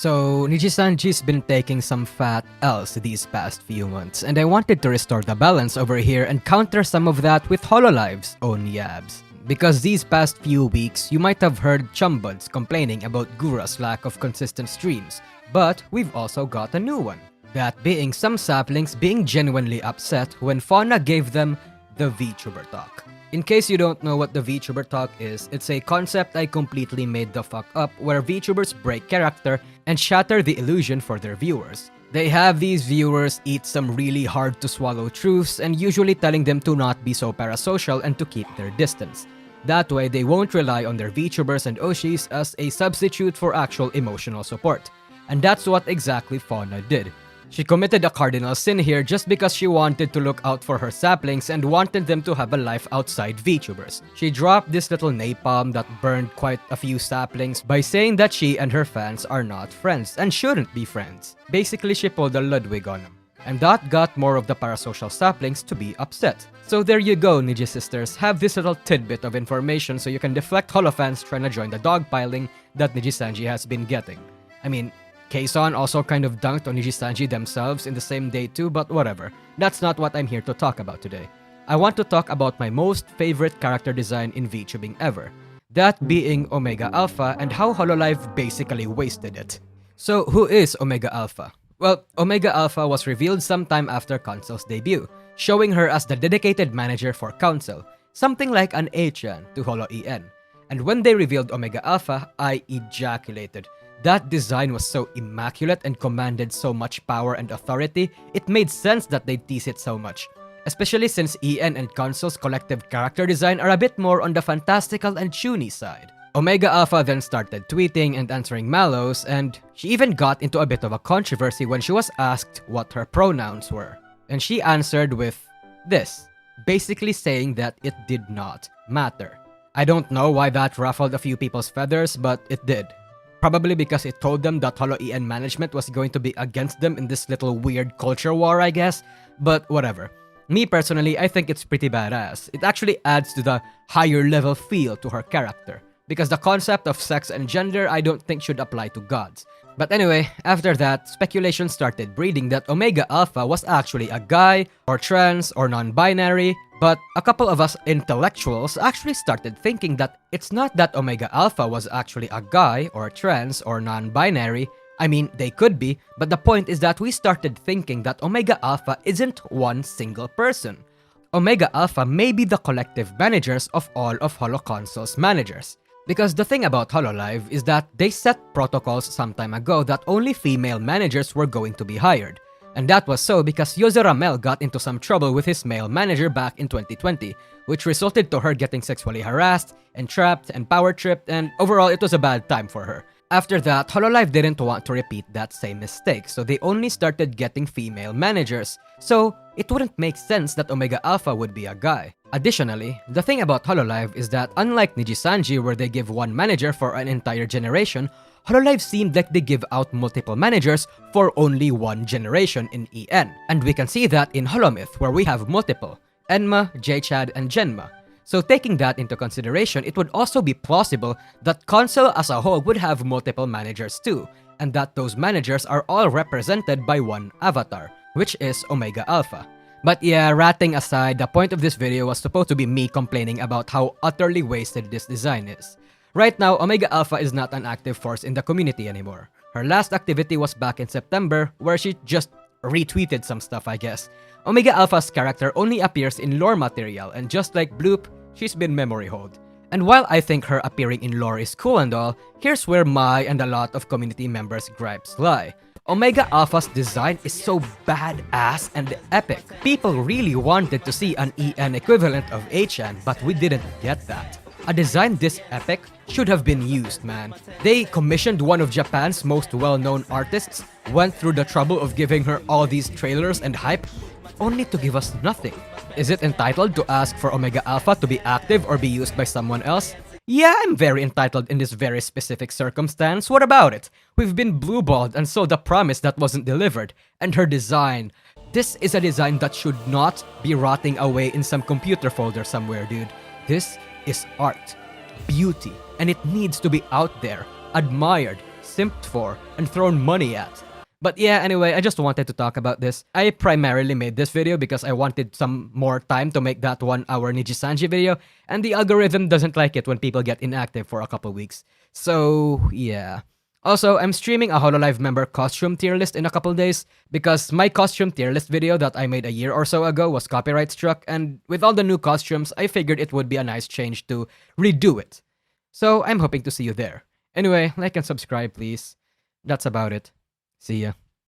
So, Nijisanji's been taking some fat L's these past few months, and I wanted to restore the balance over here and counter some of that with Hololive's own yabs. Because these past few weeks, you might have heard chumbuds complaining about Gura's lack of consistent streams, but we've also got a new one. That being some saplings being genuinely upset when Fauna gave them the VTuber talk. In case you don't know what the VTuber talk is, it's a concept I completely made the fuck up where VTubers break character and shatter the illusion for their viewers. They have these viewers eat some really hard to swallow truths and usually telling them to not be so parasocial and to keep their distance. That way they won't rely on their VTubers and Oshis as a substitute for actual emotional support. And that's what exactly Fauna did. She committed a cardinal sin here just because she wanted to look out for her saplings and wanted them to have a life outside VTubers. She dropped this little napalm that burned quite a few saplings by saying that she and her fans are not friends and shouldn't be friends. Basically, she pulled a Ludwig on them. And that got more of the parasocial saplings to be upset. So there you go, Niji sisters, have this little tidbit of information so you can deflect holofans trying to join the dogpiling that Nijisanji has been getting. I mean, Kaiser also kind of dunked on Nijisanji themselves in the same day too, but whatever. That's not what I'm here to talk about today. I want to talk about my most favorite character design in VTubing ever. That being Omega Alpha and how Hololive basically wasted it. So who is Omega Alpha? Well, Omega Alpha was revealed sometime after Council's debut, showing her as the dedicated manager for Council, something like an A-chan to Holo-EN. And when they revealed Omega Alpha, I ejaculated. That design was so immaculate and commanded so much power and authority, it made sense that they'd tease it so much. Especially since EN and Council's collective character design are a bit more on the fantastical and chuny side. Omega Alpha then started tweeting and answering Mallows, and she even got into a bit of a controversy when she was asked what her pronouns were. And she answered with this, basically saying that it did not matter. I don't know why that ruffled a few people's feathers, but it did. Probably because it told them that Holo-EN management was going to be against them in this little weird culture war, I guess. But whatever. Me personally, I think it's pretty badass. It actually adds to the higher level feel to her character. Because the concept of sex and gender I don't think should apply to gods. But anyway, after that, speculation started breeding that Omega Alpha was actually a guy, or trans, or non-binary, but a couple of us intellectuals actually started thinking that it's not that Omega Alpha was actually a guy, or trans, or non-binary. I mean, they could be, but the point is that we started thinking that Omega Alpha isn't one single person. Omega Alpha may be the collective managers of all of HoloConsole's managers. Because the thing about Hololive is that they set protocols some time ago that only female managers were going to be hired. And that was so because Yose Ramel got into some trouble with his male manager back in 2020, which resulted to her getting sexually harassed, entrapped, and power-tripped, and overall it was a bad time for her. After that, Hololive didn't want to repeat that same mistake, so they only started getting female managers. So, it wouldn't make sense that Omega Alpha would be a guy. Additionally, the thing about Hololive is that unlike Nijisanji where they give one manager for an entire generation, Hololive seemed like they give out multiple managers for only one generation in EN. And we can see that in Holomyth where we have multiple, Enma, J-Chad, and Genma. So taking that into consideration, it would also be plausible that Console as a whole would have multiple managers too, and that those managers are all represented by one avatar, which is Omega Alpha. But yeah, ratting aside, the point of this video was supposed to be me complaining about how utterly wasted this design is. Right now, Omega Alpha is not an active force in the community anymore. Her last activity was back in September, where she just retweeted some stuff, I guess. Omega Alpha's character only appears in lore material, and just like Bloop, she's been memory holed. And while I think her appearing in lore is cool and all, here's where my and a lot of community members' gripes lie. Omega Alpha's design is so badass and epic. People really wanted to see an EN equivalent of A-chan, but we didn't get that. A design this epic should have been used, man. They commissioned one of Japan's most well-known artists, went through the trouble of giving her all these trailers and hype, only to give us nothing. Is it entitled to ask for Omega Alpha to be active or be used by someone else? Yeah, I'm very entitled in this very specific circumstance. What about it? We've been blueballed and sold a promise that wasn't delivered. And her design. This is a design that should not be rotting away in some computer folder somewhere, dude. This is art, beauty, and it needs to be out there, admired, simped for and thrown money at. But yeah, anyway, I just wanted to talk about this. I primarily made this video because I wanted some more time to make that 1 hour Nijisanji video, and the algorithm doesn't like it when people get inactive for a couple weeks. So, yeah. Also, I'm streaming a Hololive member costume tier list in a couple days because my costume tier list video that I made a year or so ago was copyright struck, and with all the new costumes, I figured it would be a nice change to redo it. So, I'm hoping to see you there. Anyway, like and subscribe, please. That's about it. See ya.